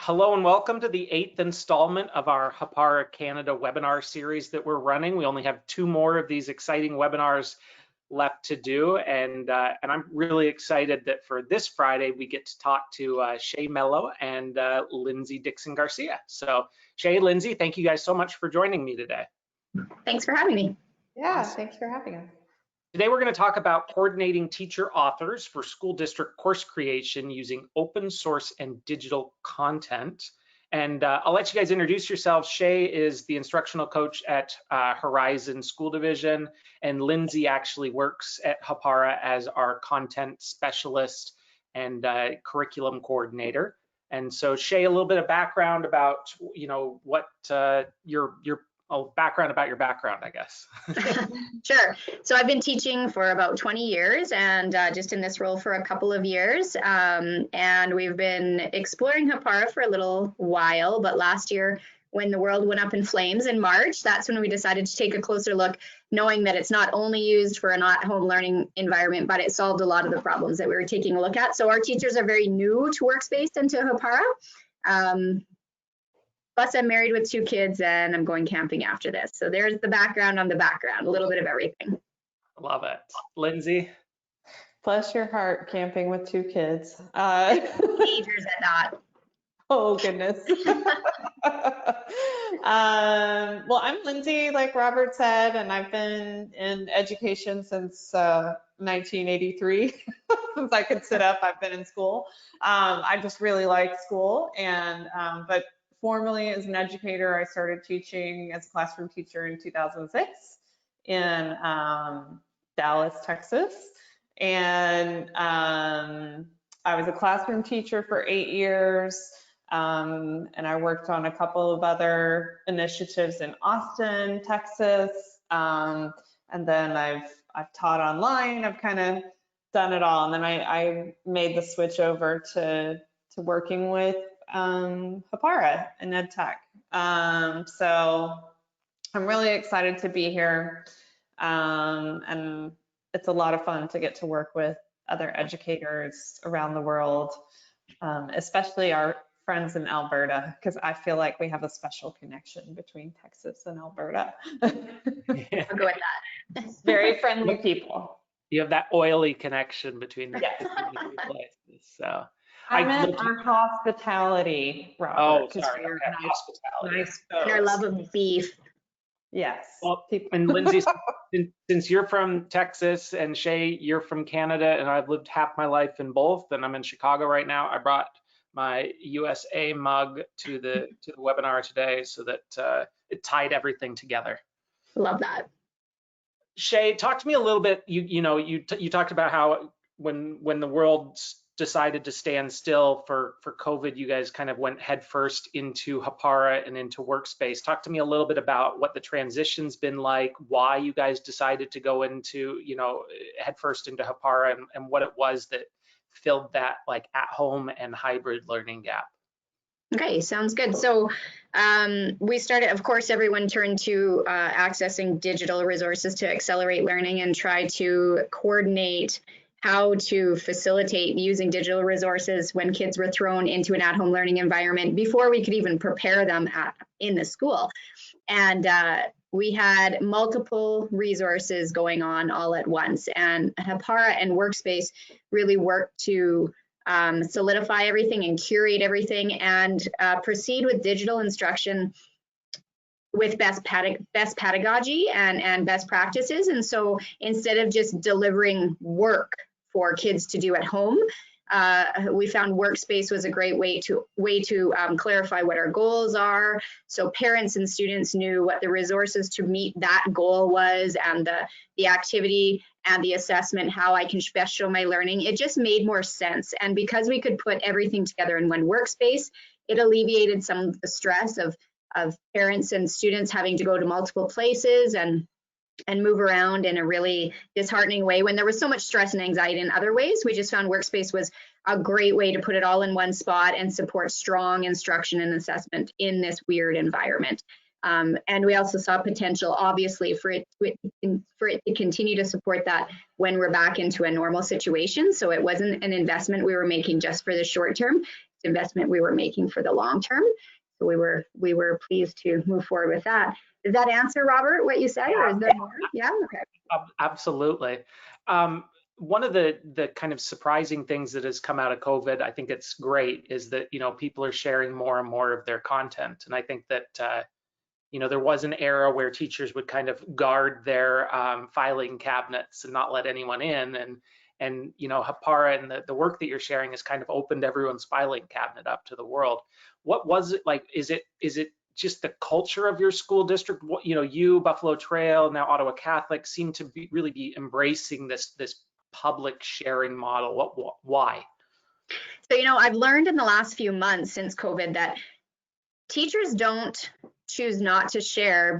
Hello and welcome to the 8th installment of our Hāpara Canada webinar series that we're running. We only have 2 more of these exciting webinars left to do, and I'm really excited that for this Friday we get to talk to Shea Mellow and Lindsay Dixon Garcia. So Shea, Lindsay, thank you guys so much for joining me today. Thanks for having me. Yeah, thanks for having us. Today we're going to talk about coordinating teacher authors for school district course creation using open source and digital content. And I'll let you guys introduce yourselves. Shea is the instructional coach at Horizon School Division, and Lindsay actually works at Hapara as our content specialist and curriculum coordinator. And so Shea, a little bit of background about, what your background about your background, I guess. Sure. So I've been teaching for about 20 years and just in this role for a couple of years. And we've been exploring Hāpara for a little while, but last year when the world went up in flames in March, that's when we decided to take a closer look, knowing that it's not only used for an at-home learning environment, but it solved a lot of the problems that we were taking a look at. So our teachers are very new to Workspace and to Hāpara. Plus, I'm married with 2 kids and I'm going camping after this. So there's the background on the background, a little bit of everything. Love it. Lindsay? Bless your heart, camping with 2 kids. Teenagers at that. Oh, goodness. Well, I'm Lindsay, like Robert said, and I've been in education since 1983. Since I could sit up, I've been in school. I just really like school, and but formally as an educator, I started teaching as a classroom teacher in 2006 in Dallas, Texas. And I was a classroom teacher for 8 years. And I worked on a couple of other initiatives in Austin, Texas. And then I've taught online. I've kind of done it all. And then I made the switch over to working with Hāpara and EdTech. So I'm really excited to be here. And it's a lot of fun to get to work with other educators around the world, especially our friends in Alberta, because I feel like we have a special connection between Texas and Alberta. I'll go with that. Very friendly people. You have that oily connection between the two places. So I meant our hospitality, Robert. Oh, sorry. Okay, Hospitality. Nice And our love of beef. Yes. Well, and Lindsay, since you're from Texas and Shea, you're from Canada, and I've lived half my life in both, and I'm in Chicago right now. I brought my USA mug to the webinar today so that it tied everything together. Love that. Shea, talk to me a little bit. You talked about how when the world decided to stand still for COVID, you guys kind of went headfirst into Hāpara and into Workspace. Talk to me a little bit about what the transition's been like, why you guys decided to go into, headfirst into Hāpara, and what it was that filled that like at home and hybrid learning gap. Okay, sounds good. So we started, of course, everyone turned to accessing digital resources to accelerate learning and try to coordinate how to facilitate using digital resources when kids were thrown into an at-home learning environment before we could even prepare them in the school. And we had multiple resources going on all at once. And Hāpara and Workspace really worked to solidify everything and curate everything and proceed with digital instruction with best pedagogy and best practices. And so instead of just delivering work for kids to do at home, we found Workspace was a great way to clarify what our goals are. So parents and students knew what the resources to meet that goal was, and the activity and the assessment, how I can best show my learning. It just made more sense. And because we could put everything together in one workspace, it alleviated some of the stress of parents and students having to go to multiple places and move around in a really disheartening way when there was so much stress and anxiety in other ways. We just found Workspace was a great way to put it all in one spot and support strong instruction and assessment in this weird environment. And we also saw potential, obviously, for it to continue to support that when we're back into a normal situation. So it wasn't an investment we were making just for the short term. investment we were making for the long term. So we were pleased to move forward with that. Does that answer, Robert, what you said, or is there more? Yeah, okay. Absolutely. One of the kind of surprising things that has come out of COVID, I think it's great, is that, you know, people are sharing more and more of their content. And I think that, you know, there was an era where teachers would kind of guard their filing cabinets and not let anyone in. And you know, Hapara and the work that you're sharing has kind of opened everyone's filing cabinet up to the world. What was it like? Is it just the culture of your school district? What, you know, you, Buffalo Trail, now Ottawa Catholic, seem to really be embracing this public sharing model. Why? So, you know, I've learned in the last few months since COVID that teachers don't choose not to share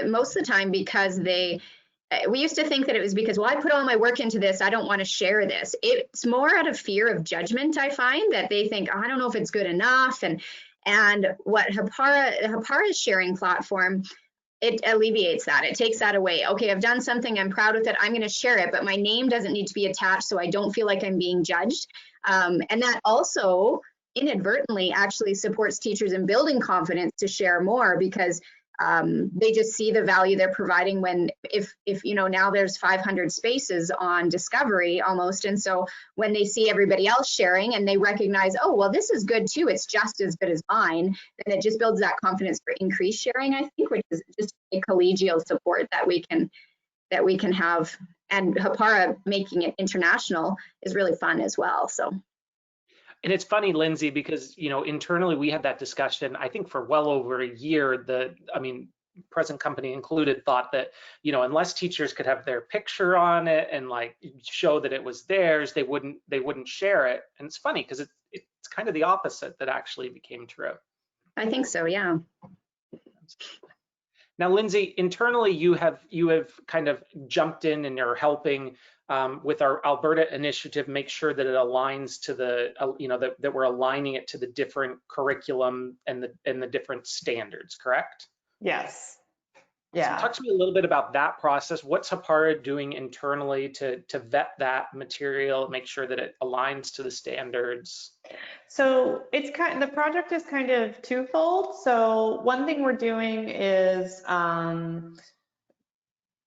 most of the time because we used to think that it was because, well, I put all my work into this, I don't want to share this. It's more out of fear of judgment, I find, that they think, oh, I don't know if it's good enough. And what Hapara's sharing platform, it alleviates that. It takes that away. Okay, I've done something, I'm proud with it, I'm going to share it, but my name doesn't need to be attached, so I don't feel like I'm being judged. And that also inadvertently actually supports teachers in building confidence to share more, because they just see the value they're providing when, if you know, now there's 500 spaces on Discovery almost. And so when they see everybody else sharing and they recognize, oh, well, this is good too, it's just as good as mine, then it just builds that confidence for increased sharing, I think, which is just a collegial support that we can have. And Hapara making it international is really fun as well. So. And it's funny, Lindsay, because, you know, internally we had that discussion, I think, for well over a year. Present company included, thought that, you know, unless teachers could have their picture on it and like show that it was theirs, they wouldn't share it. And it's funny because it's kind of the opposite that actually became true. I think so, yeah. Now, Lindsay, internally you have kind of jumped in and are helping with our Alberta initiative, make sure that it aligns to the, you know, that we're aligning it to the different curriculum and the different standards, correct? Yes. Yeah. So talk to me a little bit about that process. What's Hapara doing internally to vet that material, make sure that it aligns to the standards? So the project is kind of twofold. So one thing we're doing is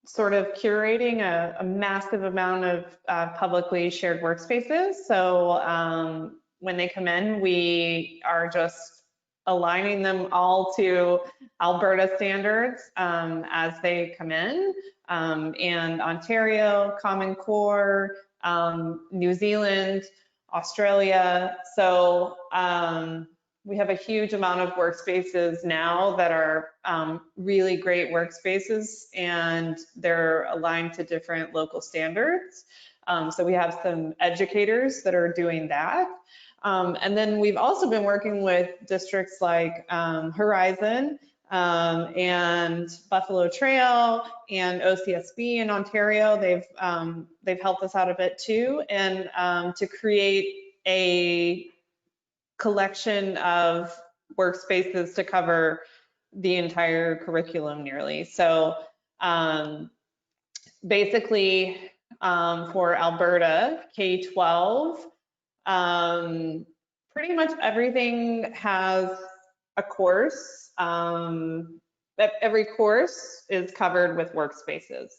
sort of curating a massive amount of publicly shared workspaces. So when they come in, we are just aligning them all to Alberta standards as they come in, and Ontario, Common Core, New Zealand, Australia. So we have a huge amount of workspaces now that are really great workspaces, and they're aligned to different local standards. So we have some educators that are doing that. And then we've also been working with districts like Horizon and Buffalo Trail and OCSB in Ontario. They've helped us out a bit too, and to create a collection of workspaces to cover the entire curriculum nearly. So basically for Alberta K-12, pretty much everything has a course. Every course is covered with workspaces.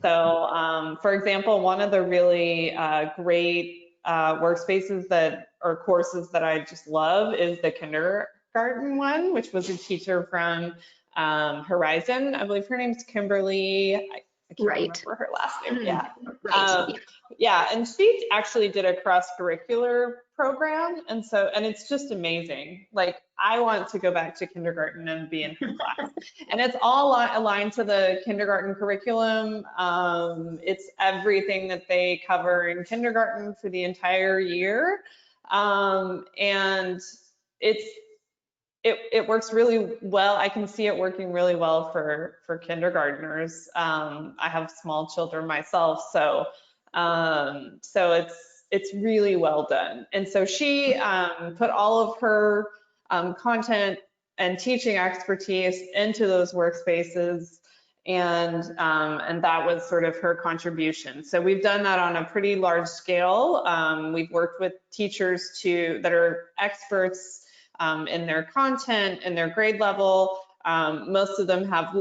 So for example, one of the really great workspaces or courses that I just love is the kindergarten one, which was a teacher from Horizon. I believe her name's Kimberly. I can't remember her last name. Yeah. Yeah, and she actually did a cross-curricular program, and it's just amazing. Like, I want to go back to kindergarten and be in her class. And it's all aligned to the kindergarten curriculum. It's everything that they cover in kindergarten for the entire year, and it works really well. I can see it working really well for kindergartners. I have small children myself, so it's really well done. And so she put all of her content and teaching expertise into those workspaces, and that was sort of her contribution. So we've done that on a pretty large scale. We've worked with teachers that are experts in their content and their grade level. Most of them have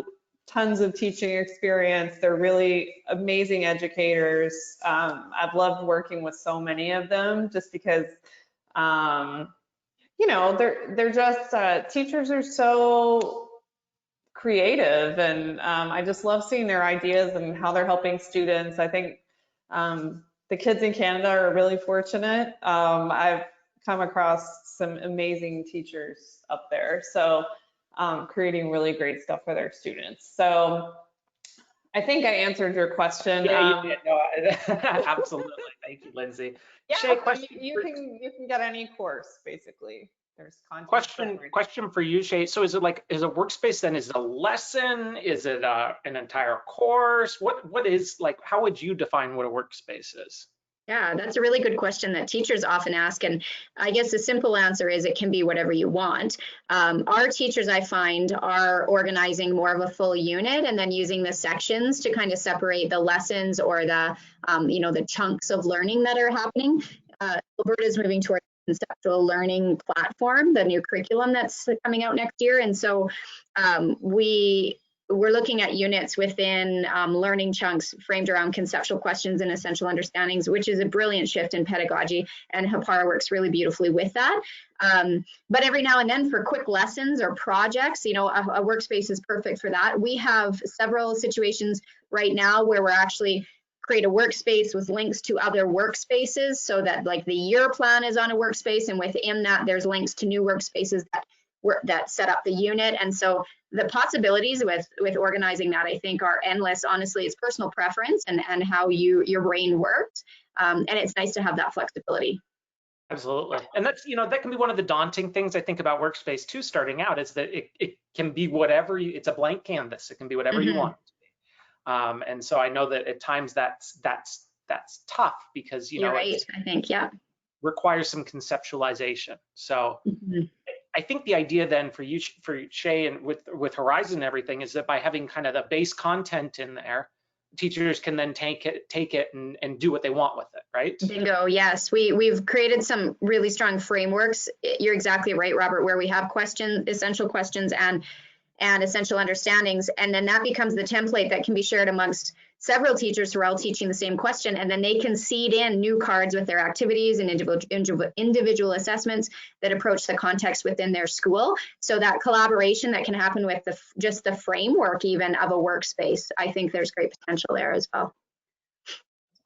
tons of teaching experience. They're really amazing educators. I've loved working with so many of them just because, you know, they're just, teachers are so creative, and I just love seeing their ideas and how they're helping students. I think the kids in Canada are really fortunate. I've come across some amazing teachers up there, so creating really great stuff for their students. So I think I answered your question. Yeah, you did. No, absolutely. Thank you, Lindsay. Yeah, Shea, question you can get any course basically. There's content. question for you, Shea. So is a workspace then, is it a lesson? Is it an entire course? What is, like, how would you define what a workspace is? Yeah, that's a really good question that teachers often ask. And I guess the simple answer is it can be whatever you want. Our teachers, I find, are organizing more of a full unit and then using the sections to kind of separate the lessons or the, you know, the chunks of learning that are happening. Alberta is moving towards conceptual learning platform, the new curriculum that's coming out next year. And so we're looking at units within learning chunks framed around conceptual questions and essential understandings, which is a brilliant shift in pedagogy, and Hāpara works really beautifully with that. But every now and then for quick lessons or projects, you know, a workspace is perfect for that. We have several situations right now where we're actually create a workspace with links to other workspaces, so that like the year plan is on a workspace, and within that there's links to new workspaces that set up the unit. And so the possibilities with organizing that, I think, are endless. Honestly, it's personal preference and how your brain works, and it's nice to have that flexibility. Absolutely. And that's, you know, that can be one of the daunting things I think about Workspace too, starting out, is that it can be whatever it's a blank canvas. It can be whatever you want. And so I know that at times that's tough because, you know, you're right, I think, yeah, requires some conceptualization. So I think the idea then for you, for Shea, and with Horizon and everything, is that by having kind of the base content in there, teachers can then take it and do what they want with it, right? Bingo, yes. We've created some really strong frameworks. You're exactly right, Robert, where we have essential questions and essential understandings, and then that becomes the template that can be shared amongst several teachers who are all teaching the same question, and then they can seed in new cards with their activities and individual assessments that approach the context within their school. So that collaboration that can happen with just the framework even of a workspace, I think there's great potential there as well.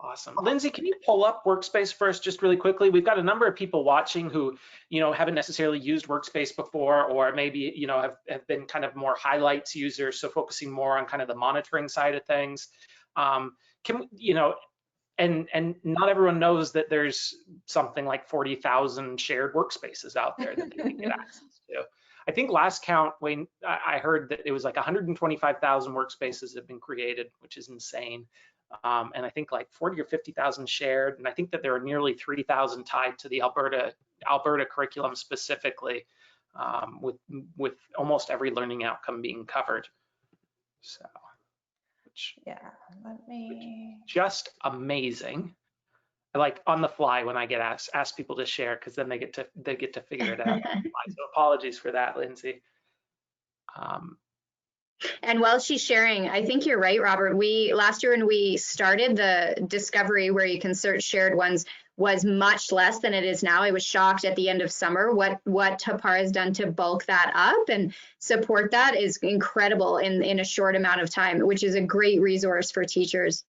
Awesome. Lindsay, can you pull up Workspace for us just really quickly? We've got a number of people watching who, you know, haven't necessarily used Workspace before, or maybe, you know, have been kind of more highlights users, so focusing more on kind of the monitoring side of things. You know, and not everyone knows that there's something like 40,000 shared workspaces out there that they can get access to. I think last count, Wayne, I heard that it was like 125,000 workspaces have been created, which is insane. And I think like 40 or 50,000 shared, and I think that there are nearly 3,000 tied to the Alberta curriculum specifically, with almost every learning outcome being covered. So, let me. Just amazing. I like on the fly when I get asked people to share, because then they get to figure it out. So apologies for that, Lindsay. And while she's sharing, I think you're right, Robert. Last year when we started, the discovery where you can search shared ones was much less than it is now. I was shocked at the end of summer what Hāpara has done to bulk that up, and support that is incredible in a short amount of time, which is a great resource for teachers.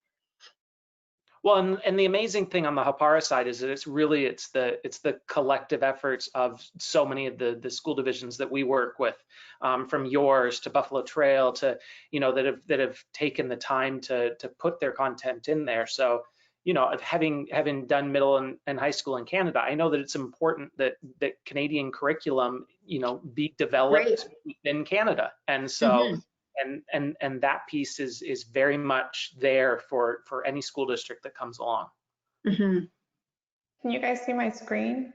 Well, and the amazing thing on the Hāpara side is that it's the collective efforts of so many of the school divisions that we work with, from yours to Buffalo Trail to, you know, that have taken the time to put their content in there. So, you know, having done middle and high school in Canada, I know that it's important that Canadian curriculum, you know, be developed in Canada, and so. And that piece is very much there for any school district that comes along. Can you guys see my screen?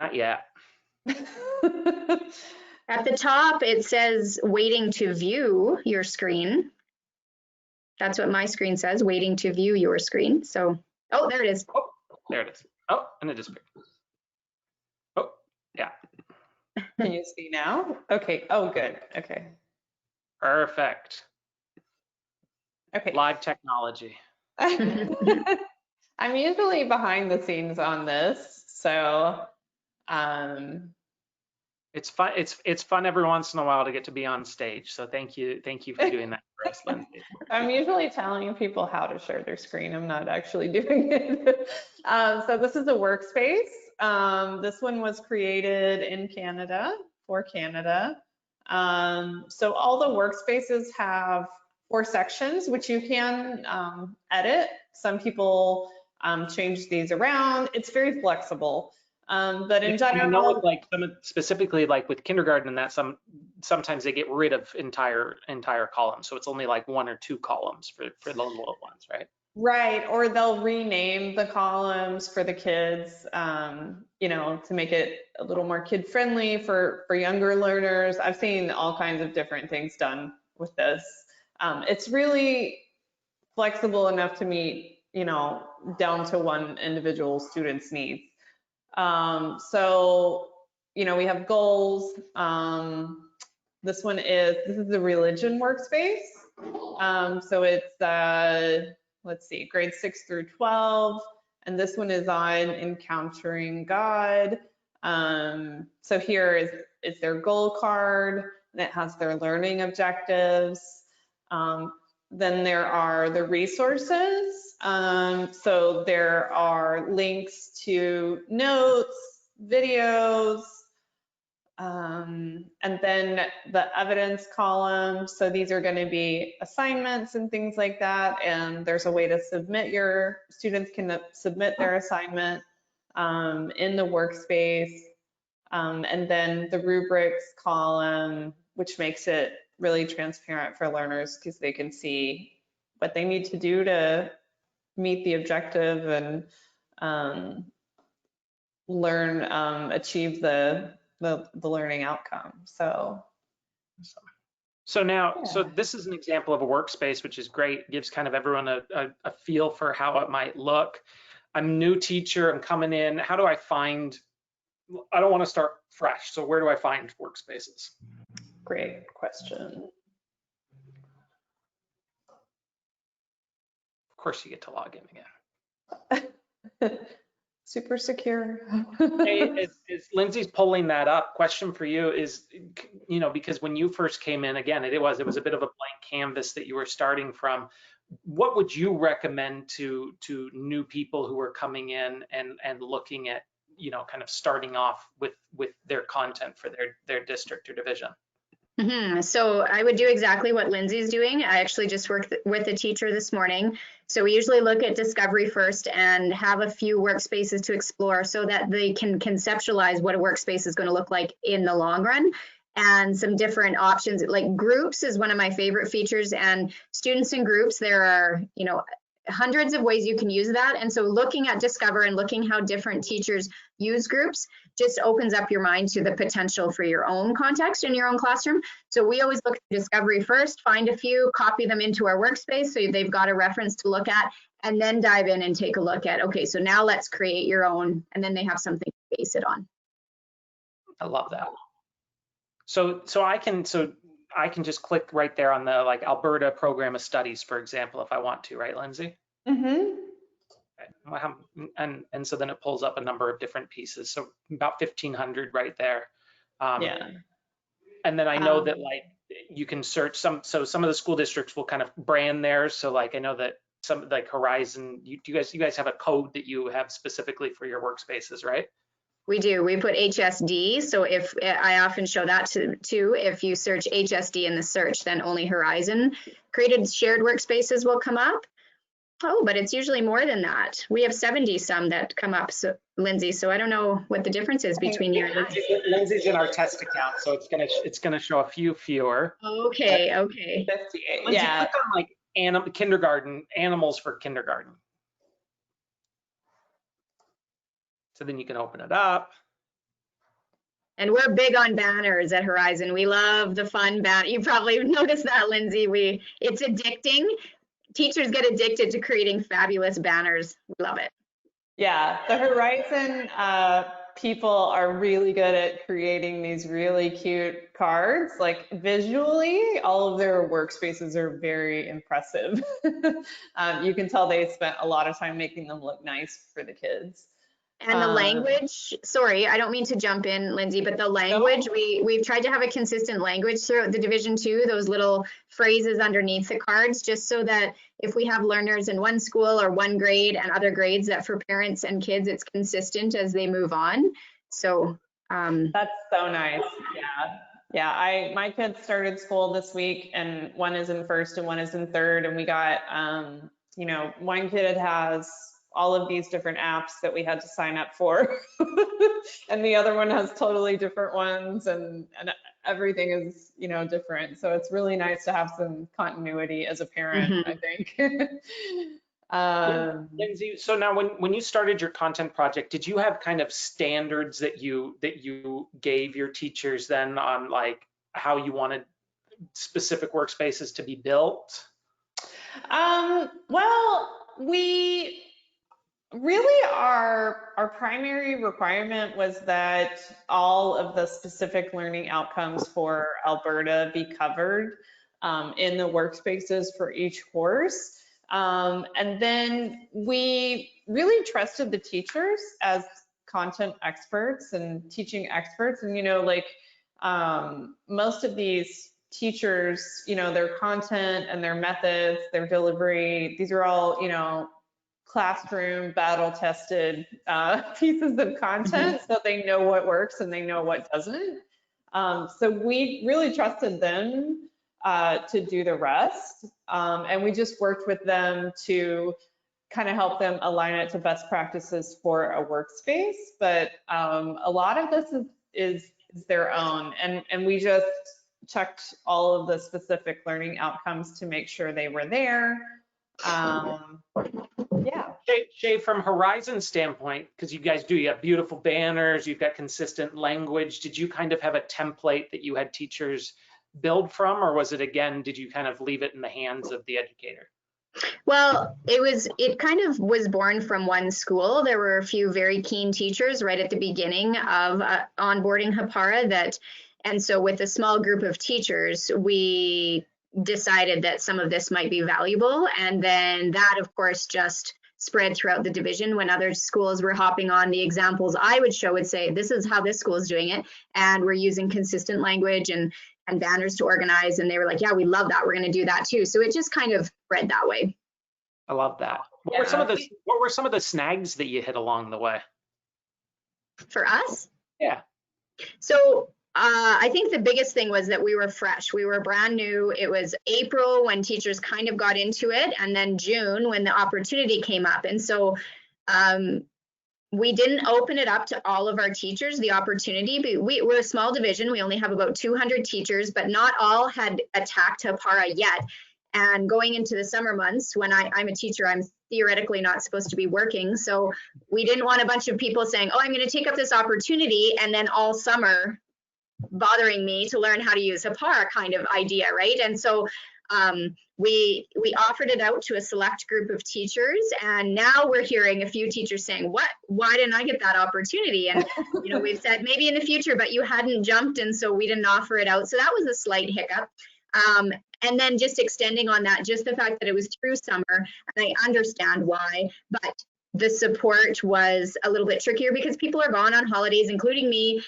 Not yet. At the top, it says waiting to view your screen. That's what my screen says, waiting to view your screen. So, oh, there it is. Oh, there it is. Oh, and it disappeared. Oh, yeah. Can you see now? Okay. Oh, good. Okay. Perfect. Okay. Live technology. I'm usually behind the scenes on this, so It's fun. It's fun every once in a while to get to be on stage. So thank you for doing that for us, Lindsay. I'm usually telling people how to share their screen. I'm not actually doing it. So this is a workspace. This one was created in Canada, for Canada. So all the workspaces have 4 sections, which you can edit. Some people change these around. It's very flexible. But in general, I know with like specifically like with kindergarten and that sometimes they get rid of entire columns, so it's only like 1 or 2 columns for the little ones, right? Right, or they'll rename the columns for the kids, you know, to make it a little more kid friendly for younger learners. I've seen all kinds of different things done with this. It's really flexible enough to meet, you know, down to one individual student's needs. So, you know, we have goals. This is the religion workspace. So it's, let's see, grade 6 through 12. And this one is on encountering God. So here is their goal card, and it has their learning objectives. Then there are the resources. So there are links to notes, videos, and then the evidence column. So these are going to be assignments and things like that. And there's a way to students can submit their assignment in the workspace. And then the rubrics column, which makes it really transparent for learners because they can see what they need to do to meet the objective and achieve the learning outcome. So now, yeah. So this is an example of a workspace, which is great. Gives kind of everyone a feel for how it might look. I'm a new teacher, I'm coming in. How do I find, I don't want to start fresh. So where do I find workspaces? Great question. Of course you get to log in again. Super secure. Hey, as Lindsay's pulling that up, question for you is, you know, because when you first came in, again, it was a bit of a blank canvas that you were starting from. What would you recommend to new people who are coming in and looking at, you know, kind of starting off with their content for their district or division? So I would do exactly what Lindsay's doing. I actually just worked with a teacher this morning. So we usually look at discovery first and have a few workspaces to explore so that they can conceptualize what a workspace is going to look like in the long run, and some different options. Like groups is one of my favorite features, and students in groups, there are, you know, hundreds of ways you can use that. And so looking at Discover and looking how different teachers use groups just opens up your mind to the potential for your own context in your own classroom. So we always look at Discovery first, find a few, copy them into our workspace so they've got a reference to look at, and then dive in and take a look at, okay, so now let's create your own, and then they have something to base it on. I love that. So I can just click right there on the like Alberta Program of Studies, for example, if I want to, right, Lindsay? Mm-hmm. And so then it pulls up a number of different pieces. So about 1,500 right there. Yeah. And then I know that like you can search some of the school districts will kind of brand theirs. So like I know that some like Horizon, you guys have a code that you have specifically for your workspaces, right? We do. We put HSD. So if I often show that too, if you search HSD in the search, then only Horizon created shared workspaces will come up. Oh, but it's usually more than that. We have 70 some that come up, so, Lindsay. So I don't know what the difference is between you and Lindsay's in our test account, so it's gonna show a few fewer. Okay, okay. 58. Lindsay, Yeah. click on like kindergarten, animals for kindergarten. So then you can open it up. And we're big on banners at Horizon. We love the fun banner. You probably noticed that, Lindsay. It's addicting teachers get addicted to creating fabulous banners. We love it. Yeah, the Horizon people are really good at creating these really cute cards. Like visually, all of their workspaces are very impressive. You can tell they spent a lot of time making them look nice for the kids. And the language, sorry, I don't mean to jump in, Lindsay, but the language, we've tried to have a consistent language throughout the Division 2, those little phrases underneath the cards, just so that if we have learners in one school or one grade and other grades, that for parents and kids, it's consistent as they move on. So that's so nice. Yeah, my kids started school this week, and one is in first and one is in third, and we got you know, one kid has all of these different apps that we had to sign up for. And the other one has totally different ones, and everything is, you know, different. So it's really nice to have some continuity as a parent, I think. Lindsay, so now when you started your content project, did you have kind of standards that you gave your teachers then on like how you wanted specific workspaces to be built? Well, we really our primary requirement was that all of the specific learning outcomes for Alberta be covered in the workspaces for each course. And then we really trusted the teachers as content experts and teaching experts. And, you know, like most of these teachers, you know, their content and their methods, their delivery, these are all, you know, classroom battle tested pieces of content, so they know what works and they know what doesn't. So we really trusted them to do the rest. And we just worked with them to kind of help them align it to best practices for a workspace. But a lot of this is their own. And we just checked all of the specific learning outcomes to make sure they were there. Yeah. Shea, from Horizon standpoint, because you have beautiful banners, you've got consistent language. Did you kind of have a template that you had teachers build from, or was it, again, did you kind of leave it in the hands of the educator? Well, it kind of was born from one school. There were a few very keen teachers right at the beginning of onboarding Hapara and so with a small group of teachers, we decided that some of this might be valuable. And then that, of course, just spread throughout the division. When other schools were hopping on, the examples I would show would say, this is how this school is doing it. And we're using consistent language and banners to organize. And they were like, yeah, we love that. We're going to do that too. So it just kind of spread that way. I love that. What were some of the snags that you hit along the way? For us? Yeah. So I think the biggest thing was that we were fresh. We were brand new. It was April when teachers kind of got into it, and then June when the opportunity came up. And so we didn't open it up to all of our teachers, the opportunity. But we're a small division. We only have about 200 teachers, but not all had attacked Hapara yet. And going into the summer months, when I'm a teacher, I'm theoretically not supposed to be working. So we didn't want a bunch of people saying, oh, I'm going to take up this opportunity, and then all summer bothering me to learn how to use Hapara kind of idea, right? And so we offered it out to a select group of teachers, and now we're hearing a few teachers saying, why didn't I get that opportunity? And you know, we've said maybe in the future, but you hadn't jumped, and so we didn't offer it out. So that was a slight hiccup. And then just extending on that, just the fact that it was through summer, and I understand why, but the support was a little bit trickier because people are gone on holidays, including me.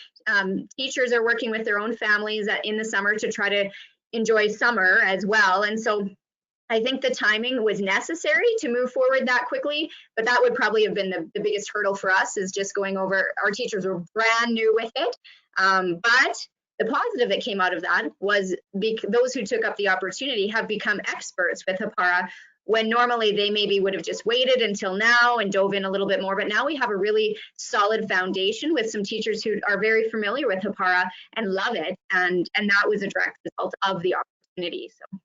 Teachers are working with their own families in the summer to try to enjoy summer as well. And so I think the timing was necessary to move forward that quickly, but that would probably have been the biggest hurdle for us, is just going over. Our teachers were brand new with it. But the positive that came out of that was those who took up the opportunity have become experts with Hapara, when normally they maybe would have just waited until now and dove in a little bit more. But now we have a really solid foundation with some teachers who are very familiar with Hapara and love it. And that was a direct result of the opportunity. So.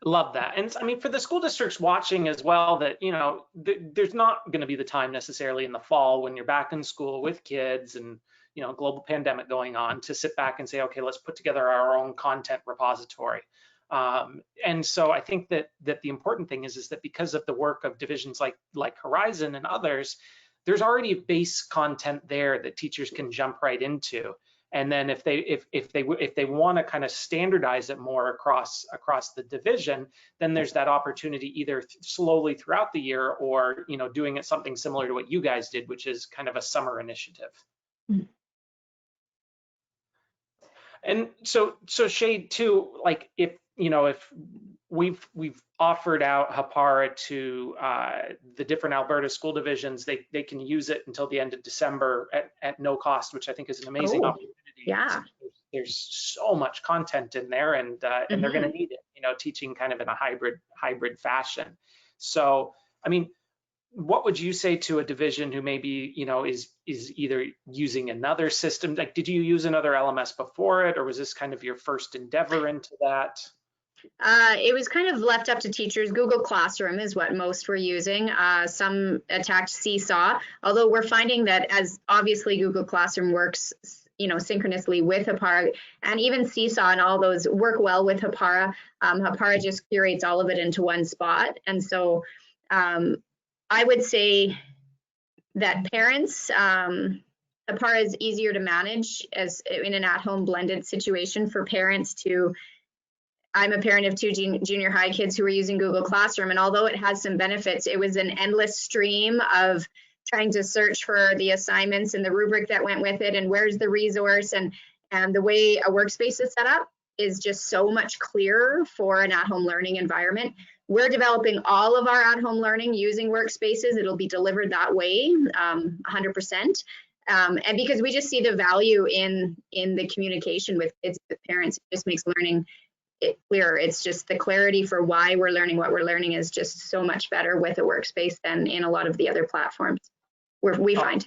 Love that. And I mean, for the school districts watching as well, that, you know, there's not going to be the time necessarily in the fall when you're back in school with kids and, you know, global pandemic going on, to sit back and say, okay, let's put together our own content repository. And so I think that the important thing is that because of the work of divisions like Horizon and others, there's already base content there that teachers can jump right into. And then if they want to kind of standardize it more across the division, then there's that opportunity either slowly throughout the year, or doing it something similar to what you guys did, which is kind of a summer initiative. Mm-hmm. And so Shea too, like if we've offered out Hapara to the different Alberta school divisions, they can use it until the end of December at no cost, which I think is an amazing opportunity. Yeah. There's so much content in there, and they're going to need it, teaching kind of in a hybrid fashion. So, I mean, what would you say to a division who maybe, is either using another system? Like, did you use another LMS before it, or was this kind of your first endeavor into that? It was kind of left up to teachers. Google Classroom is what most were using. Some attacked Seesaw, although we're finding that as obviously Google Classroom works, synchronously with Hapara, and even Seesaw and all those work well with Hapara. Hapara just curates all of it into one spot. And so I would say that parents, Hapara is easier to manage as in an at-home blended situation for parents to. I'm a parent of two junior high kids who are using Google Classroom, and although it has some benefits, it was an endless stream of trying to search for the assignments and the rubric that went with it, and where's the resource, and the way a Workspace is set up is just so much clearer for an at-home learning environment. We're developing all of our at-home learning using Workspaces. It'll be delivered that way, 100%. And because we just see the value in the communication with kids, with parents, it just makes learning clearer. It's just the clarity for why we're learning what we're learning is just so much better with a Workspace than in a lot of the other platforms we find.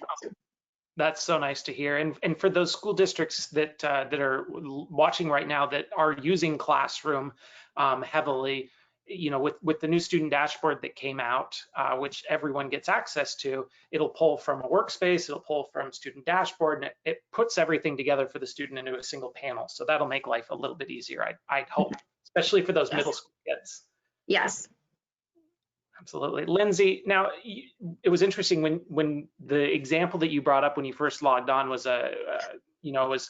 That's so nice to hear. And for those school districts that are watching right now that are using Classroom heavily, with the new student dashboard that came out, which everyone gets access to, it'll pull from a Workspace, it'll pull from student dashboard, and it puts everything together for the student into a single panel. So that'll make life a little bit easier, I'd hope, especially for those middle school kids. Yes. Absolutely. Lindsay, now it was interesting when the example that you brought up when you first logged on was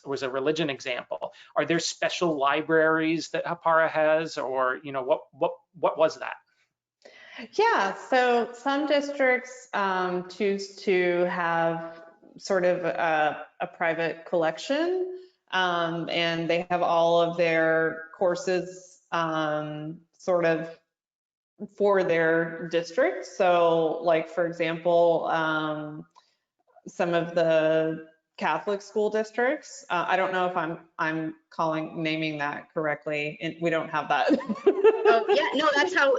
was a religion example. Are there special libraries that Hapara has, or what was that? Yeah, so some districts choose to have sort of a private collection, and they have all of their courses sort of for their district. So like, for example, some of the Catholic school districts, I don't know if I'm naming that correctly, and we don't have that. Oh yeah, no,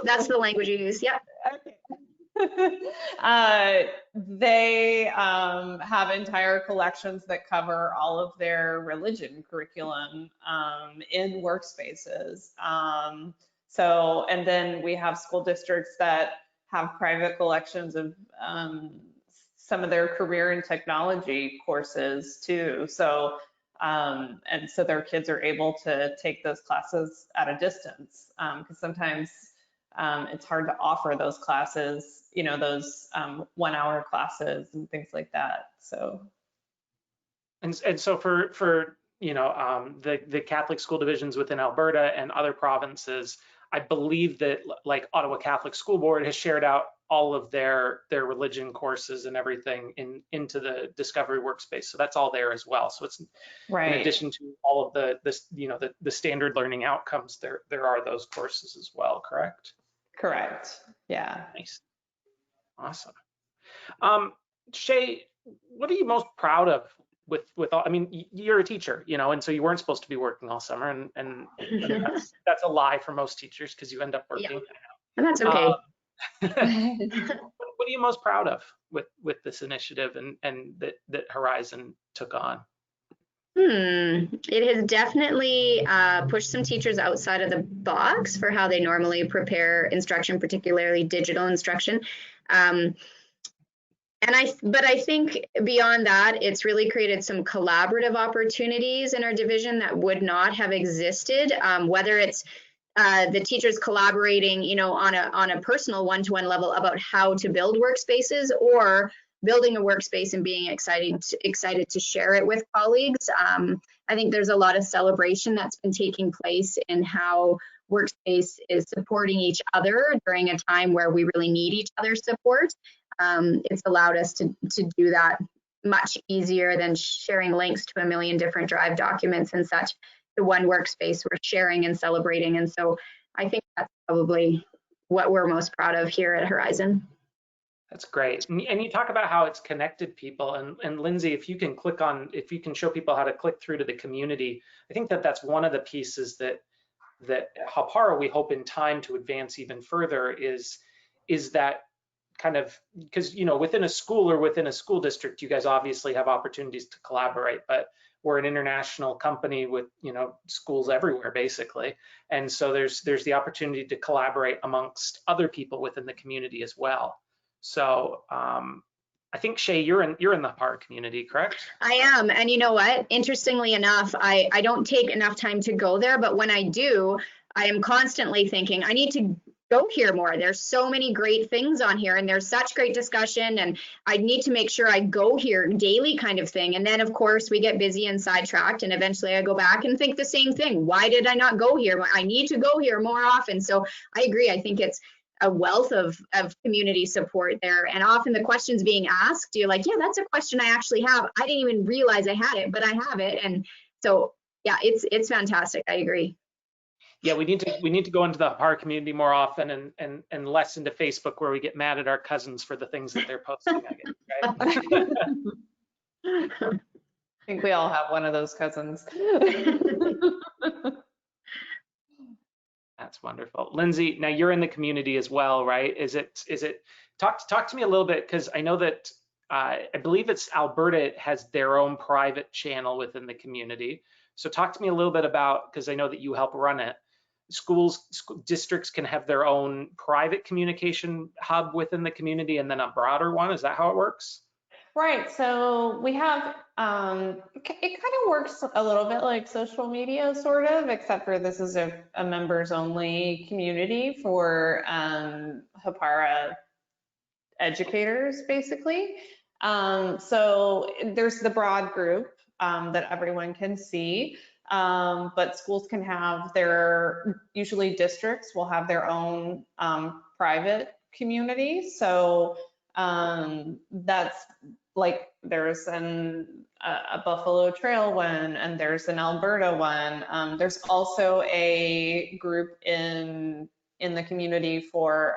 that's the language you use. Yep. Okay. They have entire collections that cover all of their religion curriculum in Workspaces. So, and then we have school districts that have private collections of some of their career and technology courses too. So, and so their kids are able to take those classes at a distance, because sometimes it's hard to offer those classes, those 1 hour classes and things like that. So, and so for the Catholic school divisions within Alberta and other provinces, I believe that like Ottawa Catholic School Board has shared out all of their religion courses and everything into the Discovery Workspace. So that's all there as well. So it's right. In addition to all of the standard learning outcomes, there are those courses as well, correct? Correct. Yeah. Nice. Awesome. Shea, what are you most proud of with all, I mean, you're a teacher, and so you weren't supposed to be working all summer, and that's a lie for most teachers because you end up working. Yeah. And that's okay. What are you most proud of with this initiative and that Horizon took on? It has definitely pushed some teachers outside of the box for how they normally prepare instruction, particularly digital instruction. But I think beyond that, it's really created some collaborative opportunities in our division that would not have existed, whether it's the teachers collaborating, you know, on a personal one-to-one level about how to build workspaces, or building a workspace and being excited to share it with colleagues. I think there's a lot of celebration that's been taking place in how Workspace is supporting each other during a time where we really need each other's support. It's allowed us to do that much easier than sharing links to a million different Drive documents and such. The one workspace we're sharing and celebrating. And so I think that's probably what we're most proud of here at Horizon. That's great. And you talk about how it's connected people. And Lindsay, if you can show people how to click through to the community, I think that that's one of the pieces that Hāpara, we hope in time to advance even further, is that kind of, because, you know, within a school or within a school district, you guys obviously have opportunities to collaborate, but we're an international company with, you know, schools everywhere basically. And so there's the opportunity to collaborate amongst other people within the community as well. So I think, Shea, you're in the Hāpara community, correct? I am. And you know what? Interestingly enough, I don't take enough time to go there, but when I do, I am constantly thinking, I need to go here more. There's so many great things on here and there's such great discussion, and I need to make sure I go here daily, kind of thing. And then of course we get busy and sidetracked, and eventually I go back and think the same thing. Why did I not go here? I need to go here more often. So I agree. I think it's a wealth of community support there. And often the questions being asked, you're like, yeah, that's a question I actually have. I didn't even realize I had it, but I have it. And so, yeah, it's fantastic. I agree. Yeah, we need to go into the Hāpara community more often and less into Facebook, where we get mad at our cousins for the things that they're posting, I guess, right? I think we all have one of those cousins. That's wonderful. Lindsay, now you're in the community as well, right? Is it talk to me a little bit, because I know that I believe it's Alberta has their own private channel within the community. So talk to me a little bit about, because I know that you help run it. Districts can have their own private communication hub within the community and then a broader one. Is that how it works? Right. So we have, it kind of works a little bit like social media, sort of, except for this is a members only community for Hāpara educators, basically. So there's the broad group that everyone can see. But schools can have usually districts will have their own private community. So that's like there's a Buffalo Trail one, and there's an Alberta one. There's also a group in the community for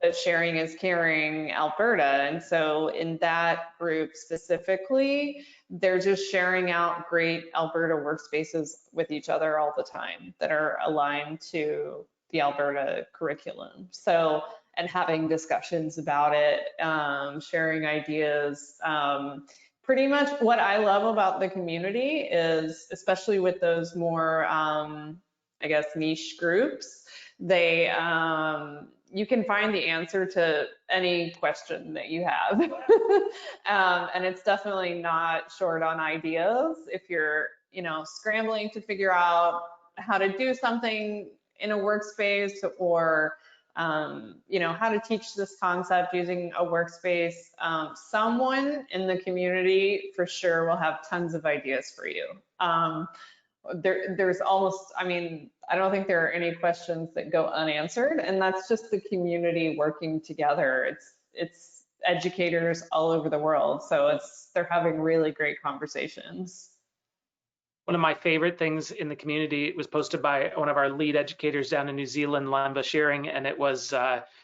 that Sharing is Caring Alberta. And so in that group specifically, they're just sharing out great Alberta workspaces with each other all the time that are aligned to the Alberta curriculum. So, and having discussions about it, sharing ideas. Pretty much what I love about the community is, especially with those more, I guess, niche groups, you can find the answer to any question that you have. And it's definitely not short on ideas. If you're, scrambling to figure out how to do something in a workspace, or, how to teach this concept using a workspace, someone in the community for sure will have tons of ideas for you. There's almost, I don't think there are any questions that go unanswered, and that's just the community working together. It's educators all over the world, so they're having really great conversations. One of my favorite things in the community, it was posted by one of our lead educators down in New Zealand, Lamba Shearing, and it was,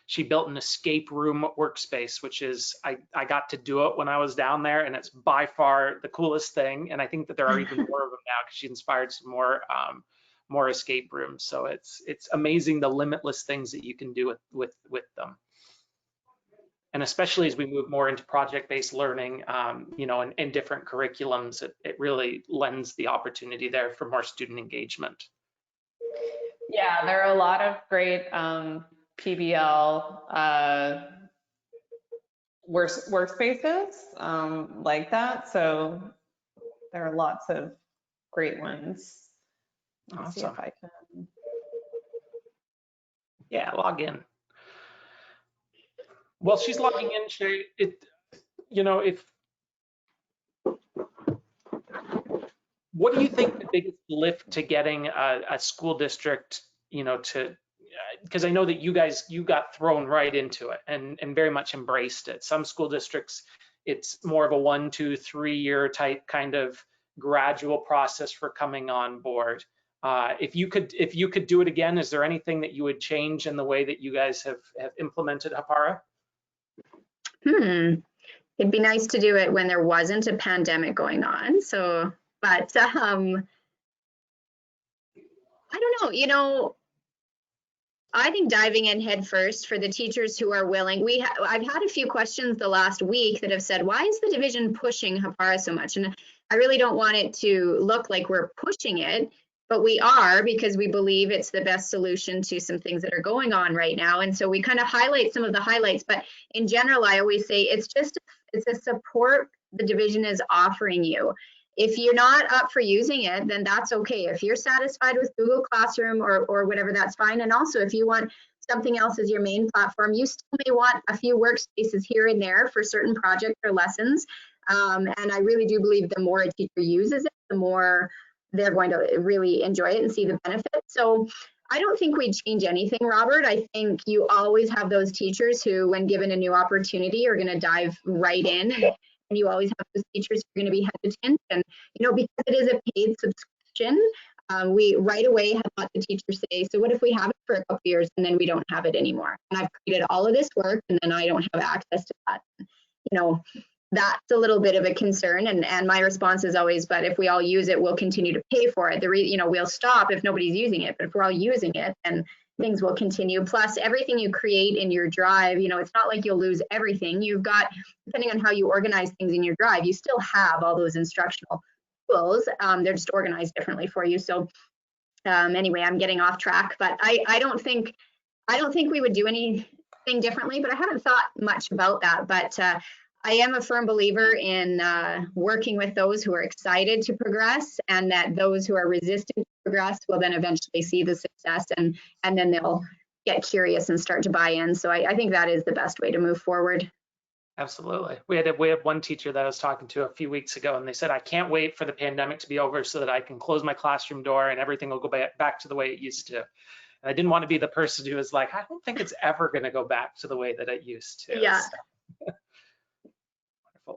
she built an escape room workspace, which is, I got to do it when I was down there, and it's by far the coolest thing. And I think that there are even more of them now, because she inspired some more escape rooms. So it's amazing the limitless things that you can do with them. And especially as we move more into project-based learning, and different curriculums, it really lends the opportunity there for more student engagement. Yeah, there are a lot of great PBL workspaces like that. So there are lots of great ones. Let me see if I can. Yeah, log in. Well, she's logging in, Shay. What do you think the biggest lift to getting a school district, because I know that you got thrown right into it and very much embraced it. Some school districts, it's more of a 1, 2, 3 year type kind of gradual process for coming on board. If you could do it again, is there anything that you would change in the way that you guys have implemented Hāpara? It'd be nice to do it when there wasn't a pandemic going on. So, but I don't know, I think diving in head first for the teachers who are willing. I've had a few questions the last week that have said, why is the division pushing Hāpara so much? And I really don't want it to look like we're pushing it, but we are, because we believe it's the best solution to some things that are going on right now. And so we kind of highlight some of the highlights, but in general, I always say it's a support the division is offering you. If you're not up for using it, then that's okay. If you're satisfied with Google Classroom or whatever, that's fine. And also, if you want something else as your main platform, you still may want a few workspaces here and there for certain projects or lessons. And I really do believe the more a teacher uses it, the more they're going to really enjoy it and see the benefits. So I don't think we'd change anything, Robert. I think you always have those teachers who, when given a new opportunity, are going to dive right in. And you always have those teachers who are going to be hesitant. And, because it is a paid subscription, we right away have got the teachers say, so what if we have it for a couple years and then we don't have it anymore? And I've created all of this work and then I don't have access to that. That's a little bit of a concern. And my response is always, but if we all use it, we'll continue to pay for it. We'll stop if nobody's using it. But if we're all using it, then things will continue. Plus, everything you create in your drive, it's not like you'll lose everything. You've got, depending on how you organize things in your drive, you still have all those instructional tools. They're just organized differently for you. So anyway, I'm getting off track, but I don't think we would do anything differently, but I haven't thought much about that. But I am a firm believer in working with those who are excited to progress, and that those who are resistant to progress will then eventually see the success, and then they'll get curious and start to buy in. So I think that is the best way to move forward. Absolutely. We had one teacher that I was talking to a few weeks ago, and they said, I can't wait for the pandemic to be over so that I can close my classroom door and everything will go back to the way it used to. And I didn't want to be the person who was like, I don't think it's ever going to go back to the way that it used to. Yeah. So.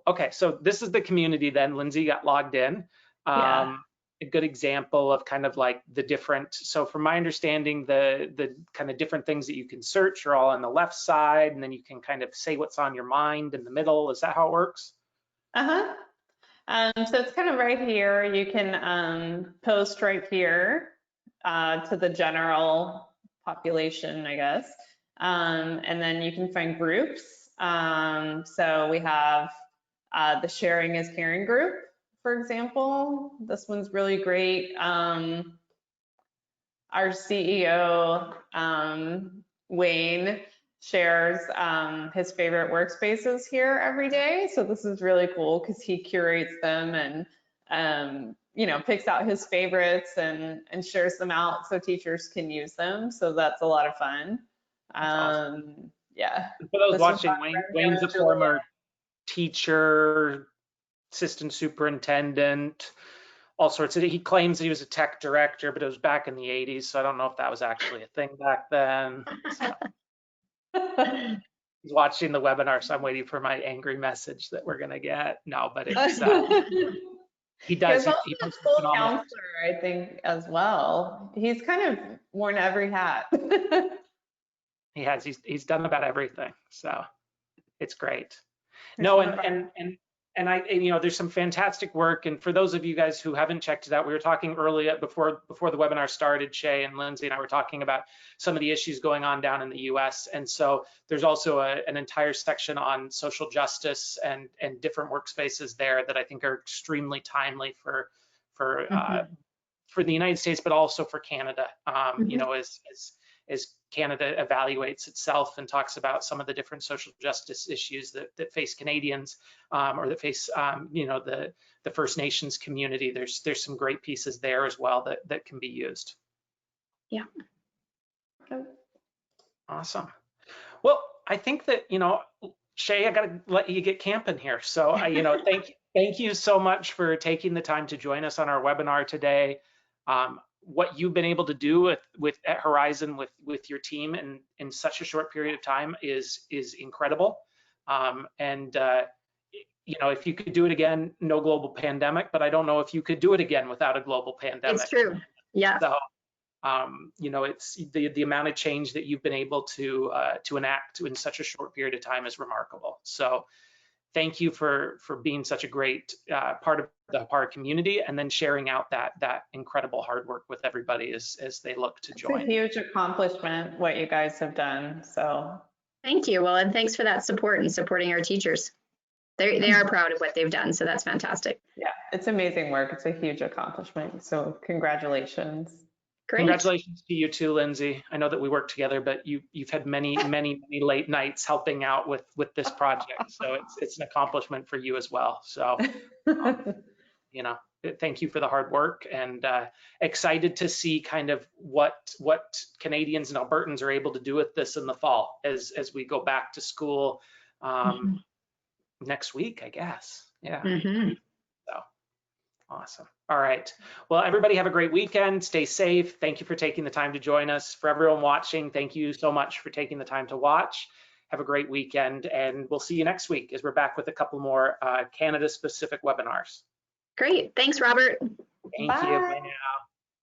Okay, so this is the community then. Lindsay got logged in. Yeah. A good example of kind of like the different, so from my understanding, the kind of different things that you can search are all on the left side, and then you can kind of say what's on your mind in the middle. Is that how it works? So it's kind of right here. You can post right here to the general population, I guess. And then you can find groups. So we have the Sharing is Caring group, for example. This one's really great. Our CEO, Wayne, shares his favorite workspaces here every day. So this is really cool because he curates them and picks out his favorites and shares them out so teachers can use them. So that's a lot of fun. Awesome. Yeah. For those watching, Wayne's a former teacher, assistant superintendent, all sorts of, he claims he was a tech director, but it was back in the 80s. So I don't know if that was actually a thing back then. So. He's watching the webinar, so I'm waiting for my angry message that we're gonna get. No, but it's he does. He's a school counselor, I think, as well. He's kind of worn every hat. He has. He's done about everything, so it's great. No, and I, there's some fantastic work. And for those of you guys who haven't checked it out, we were talking earlier before the webinar started. Shay and Lindsay and I were talking about some of the issues going on down in the U.S. And so there's also an entire section on social justice and different workspaces there that I think are extremely timely for the United States, but also for Canada. As Canada evaluates itself and talks about some of the different social justice issues that face Canadians or that face, the First Nations community. There's some great pieces there as well that can be used. Yeah. Awesome. Well, I think that, Shea, I got to let you get camping here. So, thank you so much for taking the time to join us on our webinar today. What you've been able to do at Horizon with your team in such a short period of time is incredible. If you could do it again, no global pandemic, but I don't know if you could do it again without a global pandemic. It's true. Yeah. So, it's the amount of change that you've been able to enact in such a short period of time is remarkable. So thank you for being such a great part of the Hapara community, and then sharing out that incredible hard work with everybody as they look to join. It's a huge accomplishment what you guys have done. So thank you. Well, and thanks for that support and supporting our teachers. They are proud of what they've done, so that's fantastic. yeah, it's amazing work. It's a huge accomplishment. So congratulations. Great. Congratulations to you too, Lindsay. I know that we work together, but you've had many late nights helping out with this project. So it's an accomplishment for you as well. So, thank you for the hard work, and excited to see kind of what Canadians and Albertans are able to do with this in the fall as we go back to school next week, I guess. Yeah. So awesome. All right. Well, everybody have a great weekend. Stay safe. Thank you for taking the time to join us. For everyone watching, thank you so much for taking the time to watch. Have a great weekend, and we'll see you next week as we're back with a couple more Canada-specific webinars. Great. Thanks, Robert. Thank you.